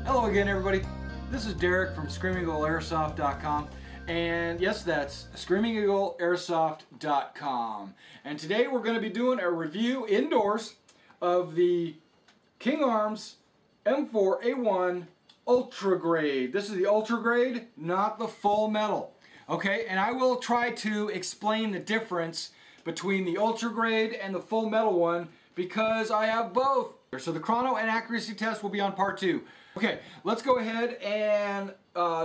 Hello again, everybody. This is Derek from ScreamingEagleAirsoft.com, and yes, that's ScreamingEagleAirsoft.com. And today we're going to be doing a review indoors of the King Arms M4A1 Ultra Grade. This is the Ultra Grade, not the full metal. Okay, and I will try to explain the difference between the Ultra Grade and the full metal one because I have both. So the chrono and accuracy test will be on part 2. Okay, let's go ahead and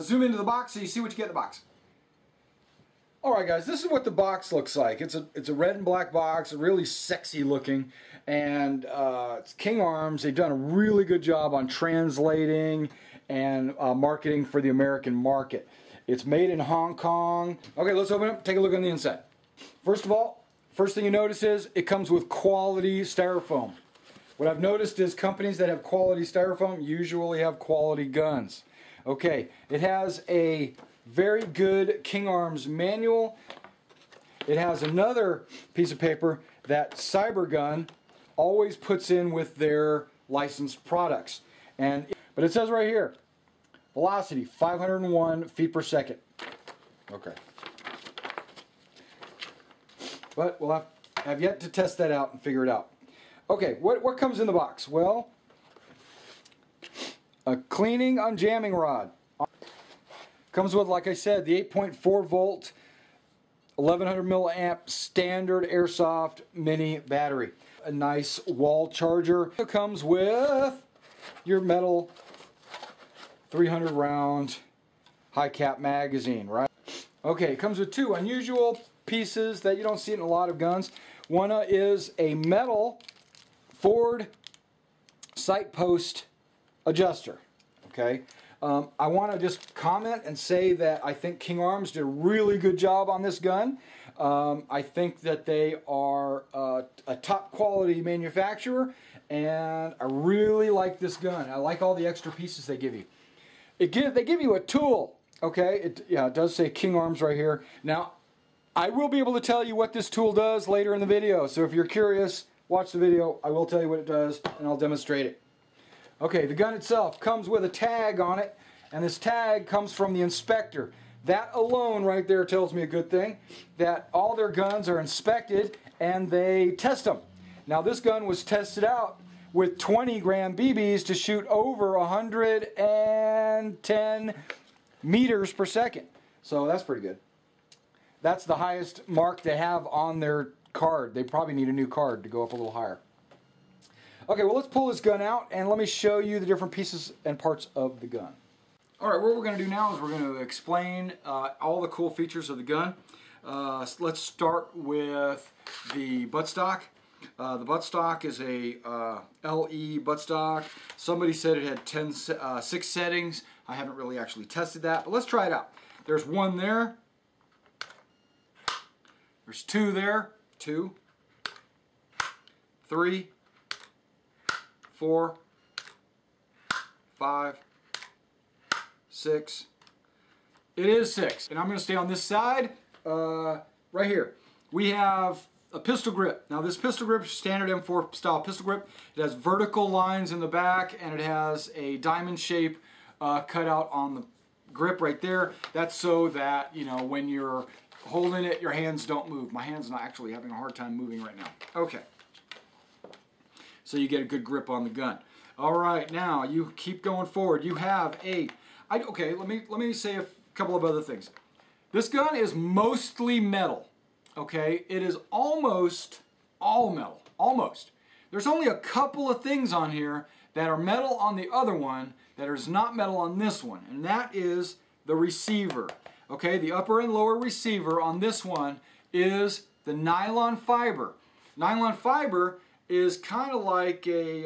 zoom into the box so you see what you get in the box. Alright guys, this is what the box looks like. It's a red and black box, really sexy looking, and it's King Arms. They've done a really good job on translating and marketing for the American market. It's made in Hong Kong. Okay, let's open it up, take a look on the inside. First of all, first thing you notice is it comes with quality styrofoam. What I've noticed is companies that have quality styrofoam usually have quality guns. Okay, it has a very good King Arms manual. It has another piece of paper that Cybergun always puts in with their licensed products. But it says right here, velocity 501 feet per second. Okay. But we'll have yet to test that out and figure it out. Okay, what comes in the box? Well, a cleaning unjamming rod. Comes with, like I said, the 8.4 volt, 1100 milliamp standard Airsoft mini battery. A nice wall charger. It comes with your metal 300 round high cap magazine, right? Okay, it comes with two unusual pieces that you don't see in a lot of guns. One is a metal forward sight post adjuster. Okay, I want to just comment and say that I think King Arms did a really good job on this gun. I think that they are a top quality manufacturer, and I really like this gun. I like all the extra pieces they give you. They give you a tool. Okay, it does say King Arms right here. Now, I will be able to tell you what this tool does later in the video, so if you're curious, watch the video. I will tell you what it does, and I'll demonstrate it. Okay, the gun itself comes with a tag on it, and this tag comes from the inspector. That alone right there tells me a good thing, that all their guns are inspected and they test them. Now this gun was tested out with 20 gram BBs to shoot over 110 meters per second. So that's pretty good. That's the highest mark they have on their card. They probably need a new card to go up a little higher. Okay, well, let's pull this gun out and let me show you the different pieces and parts of the gun. Alright, what we're going to do now is we're going to explain all the cool features of the gun. Let's start with the buttstock. The buttstock is a LE buttstock. Somebody said it had 6 settings. I haven't really actually tested that, but let's try it out. There's one there. There's 2 there. 2, 3, 4, 5, 6. It is 6. And I'm going to stay on this side right here. We have a pistol grip. Now this pistol grip is standard M4 style pistol grip. It has vertical lines in the back and it has a diamond shape cut out on the grip right there. That's so that, you know, when you're holding it, your hands don't move. My hand's not actually having a hard time moving right now. Okay. So you get a good grip on the gun. Alright, now you keep going forward. You have a... okay, let me say a couple of other things. This gun is mostly metal. Okay? It is almost all metal. Almost. There's only a couple of things on here that are metal on the other one that is not metal on this one. And that is the receiver. Okay, the upper and lower receiver on this one is the nylon fiber. Nylon fiber is kind of like a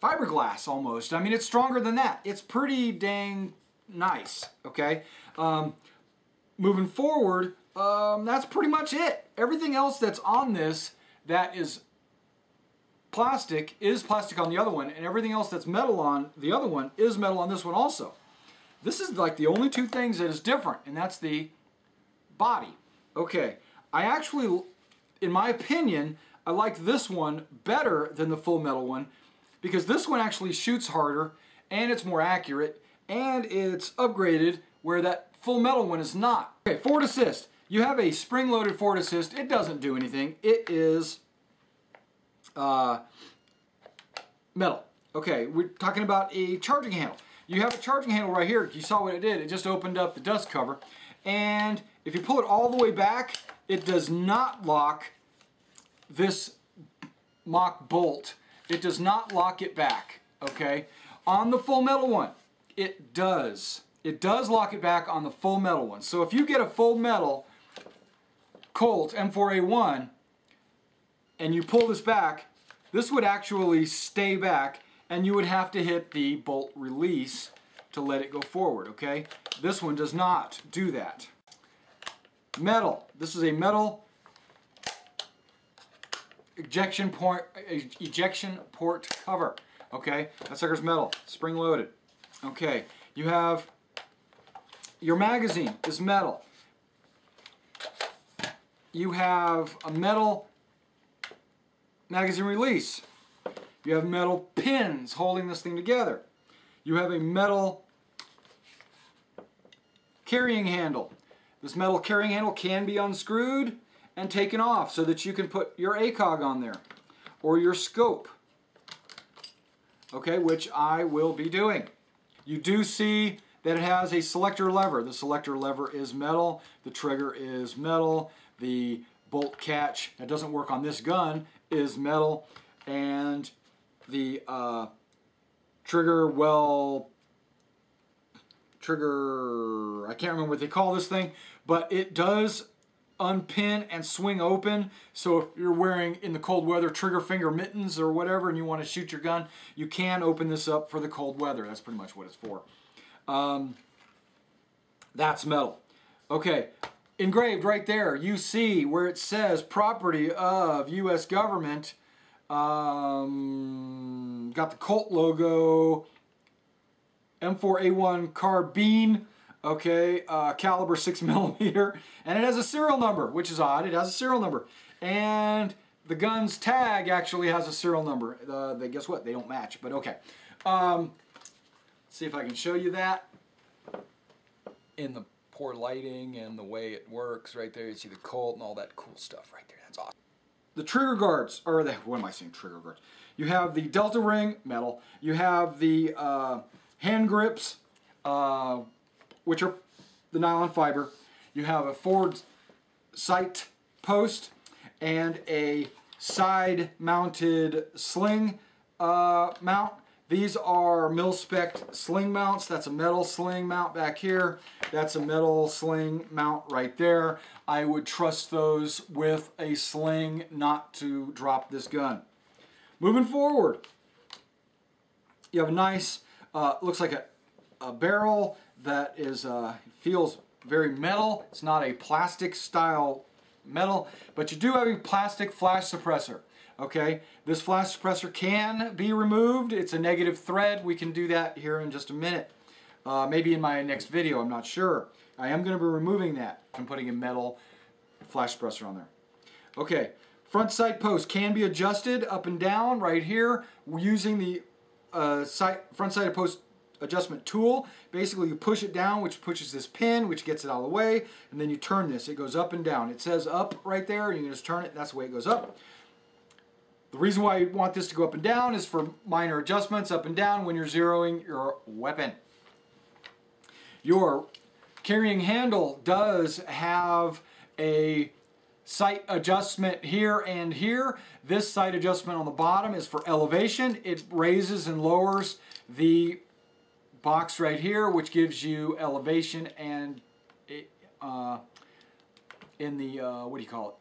fiberglass almost. I mean, it's stronger than that. It's pretty dang nice, okay? Moving forward, that's pretty much it. Everything else that's on this that is plastic on the other one, and everything else that's metal on the other one is metal on this one also. This is like the only two things that is different, and that's the body. Okay, I actually, in my opinion, I like this one better than the full metal one because this one actually shoots harder and it's more accurate and it's upgraded where that full metal one is not. Okay, forward assist. You have a spring-loaded forward assist. It doesn't do anything. It is metal. Okay, we're talking about a charging handle. You have a charging handle right here. You saw what it did. It just opened up the dust cover. And if you pull it all the way back, it does not lock this mock bolt. It does not lock it back, okay? On the full metal one, it does. It does lock it back on the full metal one. So if you get a full metal Colt M4A1 and you pull this back, this would actually stay back and you would have to hit the bolt release to let it go forward, okay? This one does not do that. Metal. This is a metal ejection port cover, okay? That sucker's metal, spring loaded. Okay, you have your magazine is metal. You have a metal magazine release. You have metal pins holding this thing together. You have a metal carrying handle. This metal carrying handle can be unscrewed and taken off so that you can put your ACOG on there or your scope, okay, which I will be doing. You do see that it has a selector lever. The selector lever is metal. The trigger is metal. The bolt catch that doesn't work on this gun is metal. And the trigger, I can't remember what they call this thing, but it does unpin and swing open. So if you're wearing in the cold weather trigger finger mittens or whatever and you want to shoot your gun, you can open this up for the cold weather. That's pretty much what it's for. That's metal. Okay, engraved right there, you see where it says property of U.S. government. Got the Colt logo, M4A1 carbine, okay, caliber 6mm, and it has a serial number, which is odd. It has a serial number, and the gun's tag actually has a serial number. Guess what? They don't match, but okay. Let's see if I can show you that in the poor lighting and the way it works. Right there, you see the Colt and all that cool stuff right there. That's awesome. The trigger guards, or what am I saying, trigger guards? You have the Delta ring, metal. You have the hand grips, which are the nylon fiber. You have a forward sight post and a side mounted sling mount. These are mil-spec sling mounts. That's a metal sling mount back here. That's a metal sling mount right there. I would trust those with a sling not to drop this gun. Moving forward, you have a nice, looks like a barrel that is feels very metal. It's not a plastic style metal, but you do have a plastic flash suppressor. Okay, this flash suppressor can be removed. It's a negative thread. We can do that here in just a minute. Maybe in my next video, I'm not sure. I am going to be removing that and putting a metal flash suppressor on there. Okay, front sight post can be adjusted up and down right here. We're using the front sight post adjustment tool. Basically, you push it down, which pushes this pin, which gets it out of the way, and then you turn this. It goes up and down. It says up right there, and you can just turn it, and that's the way it goes up. The reason why you want this to go up and down is for minor adjustments up and down when you're zeroing your weapon. Your carrying handle does have a sight adjustment here and here. This sight adjustment on the bottom is for elevation. It raises and lowers the box right here, which gives you elevation and in the, what do you call it?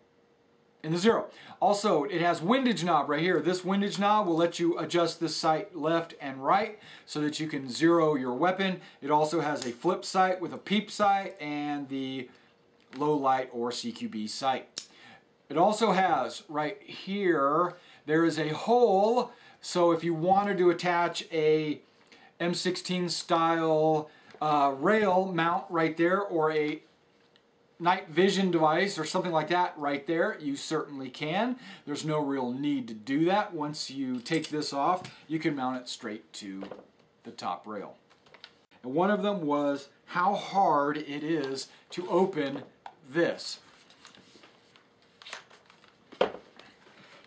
In the zero. Also, it has windage knob right here. This windage knob will let you adjust this sight left and right so that you can zero your weapon. It also has a flip sight with a peep sight and the low light or CQB sight. It also has right here, there is a hole, so if you wanted to attach a M16 style rail mount right there or a night vision device or something like that right there, you certainly can. There's no real need to do that. Once you take this off, you can mount it straight to the top rail. And one of them was how hard it is to open this.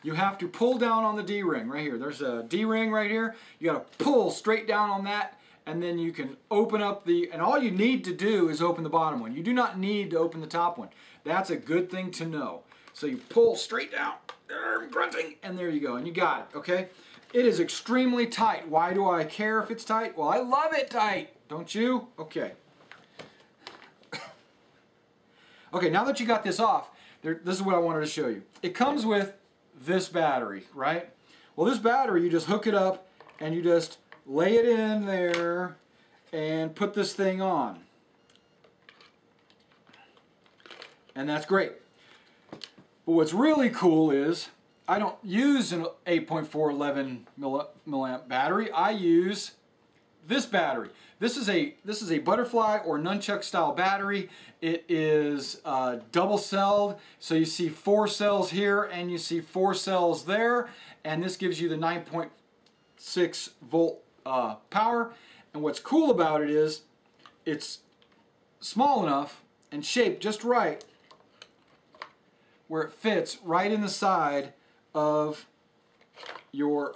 You have to pull down on the D-ring right here. There's a D-ring right here. You got to pull straight down on that, and then you can open up the, and all you need to do is open the bottom one. You do not need to open the top one. That's a good thing to know. So you pull straight down, I'm grunting, and there you go, and you got it, okay? It is extremely tight. Why do I care if it's tight? Well, I love it tight, don't you? Okay. Okay, now that you got this off, this is what I wanted to show you. It comes with this battery, right? Well, this battery, you just hook it up and you just lay it in there and put this thing on. And that's great. But what's really cool is I don't use an 8.4 11 milliamp battery. I use this battery. This is a butterfly or nunchuck style battery. It is double celled, so you see 4 cells here and you see 4 cells there, and this gives you the 9.6 volt power. And what's cool about it is it's small enough and shaped just right where it fits right in the side of your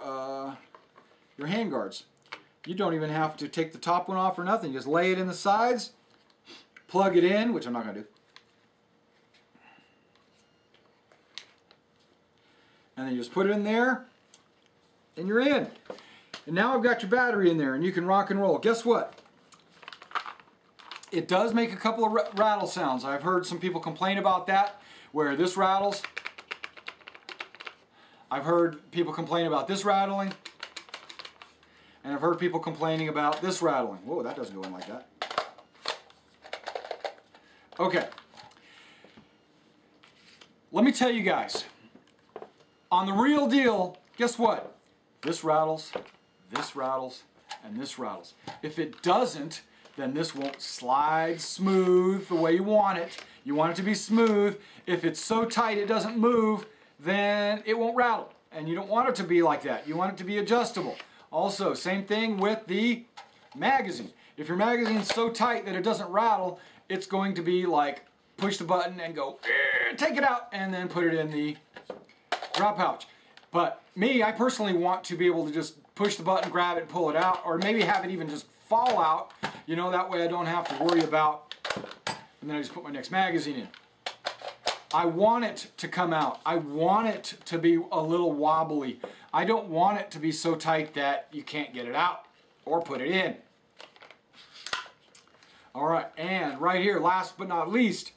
handguards. You don't even have to take the top one off or nothing. Just lay it in the sides, plug it in, which I'm not going to do. And then you just put it in there, and you're in. And now I've got your battery in there, and you can rock and roll. Guess what? It does make a couple of rattle sounds. I've heard some people complain about that, where this rattles. I've heard people complain about this rattling. And I've heard people complaining about this rattling. Whoa, that doesn't go in like that. Okay. Let me tell you guys, on the real deal, guess what? This rattles, and this rattles. If it doesn't, then this won't slide smooth the way you want it. You want it to be smooth. If it's so tight it doesn't move, then it won't rattle. And you don't want it to be like that. You want it to be adjustable. Also, same thing with the magazine. If your magazine's so tight that it doesn't rattle, it's going to be like push the button and go, take it out, and then put it in the drop pouch. But me, I personally want to be able to just push the button, grab it, pull it out, or maybe have it even just fall out. You know, that way I don't have to worry about, and then I just put my next magazine in. I want it to come out. I want it to be a little wobbly. I don't want it to be so tight that you can't get it out or put it in. All right, and right here, last but not least,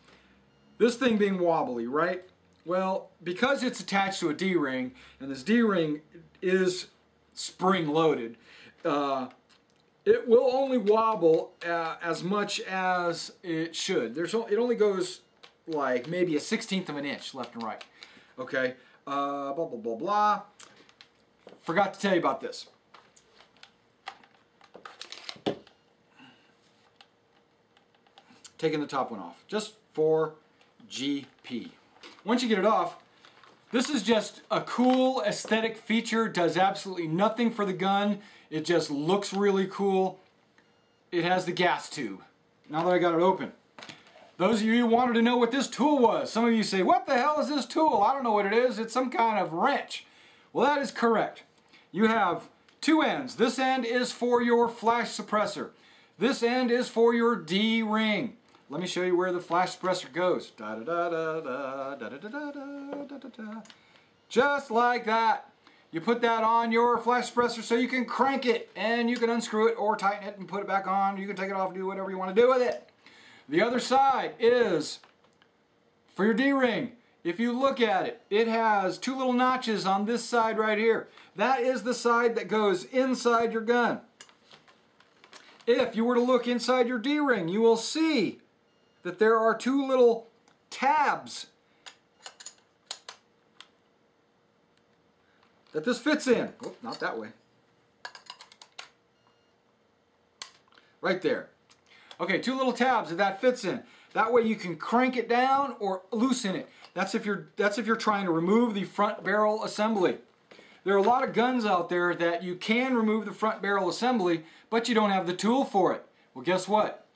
this thing being wobbly, right? Well, because it's attached to a D-ring, and this D-ring is spring-loaded, it will only wobble as much as it should. It only goes like maybe a 1/16 of an inch left and right. Okay, blah, blah, blah, blah. Forgot to tell you about this. Taking the top one off, just for GP. Once you get it off, this is just a cool aesthetic feature, does absolutely nothing for the gun. It just looks really cool. It has the gas tube. Now that I got it open. Those of you who wanted to know what this tool was, some of you say, what the hell is this tool? I don't know what it is. It's some kind of wrench. Well, that is correct. You have 2 ends. This end is for your flash suppressor. This end is for your D-ring. Let me show you where the flash suppressor goes. Da da da da da da da da da da da da. Just like that. You put that on your flash suppressor so you can crank it, and you can unscrew it or tighten it and put it back on. You can take it off and do whatever you want to do with it. The other side is for your D-ring. If you look at it, it has 2 little notches on this side right here. That is the side that goes inside your gun. If you were to look inside your D-ring, you will see that there are 2 little tabs that this fits in. Oh, not that way. Right there. Okay, 2 little tabs that fits in. That way you can crank it down or loosen it. That's if you're trying to remove the front barrel assembly. There are a lot of guns out there that you can remove the front barrel assembly, but you don't have the tool for it. Well, guess what?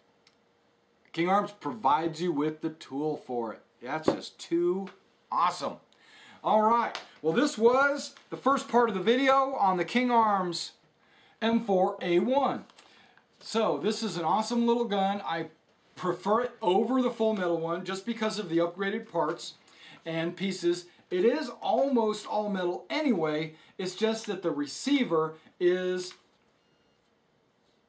King Arms provides you with the tool for it. That's just too awesome. All right. Well, this was the first part of the video on the King Arms M4A1. So this is an awesome little gun. I prefer it over the full metal one just because of the upgraded parts and pieces. It is almost all metal anyway. It's just that the receiver is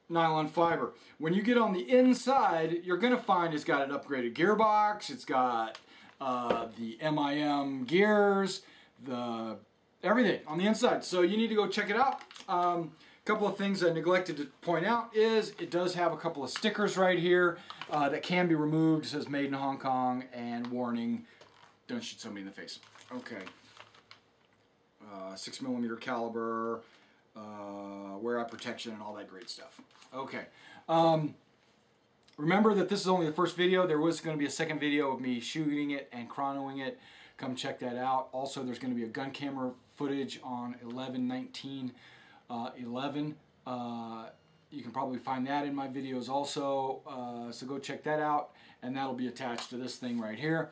nylon fiber. When you get on the inside, you're going to find it's got an upgraded gearbox. It's got the MIM gears, everything on the inside. So you need to go check it out. Couple of things I neglected to point out is it does have a couple of stickers right here that can be removed. It says made in Hong Kong and warning, don't shoot somebody in the face. Okay. 6mm caliber, wear out protection and all that great stuff. Okay. Remember that this is only the first video. There was going to be a second video of me shooting it and chronoing it. Come check that out. Also, there's going to be a gun camera footage on 11/19/11. You can probably find that in my videos also. So go check that out, and that'll be attached to this thing right here.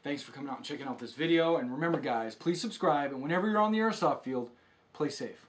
Thanks for coming out and checking out this video. And remember, guys, please subscribe. And whenever you're on the airsoft field, play safe.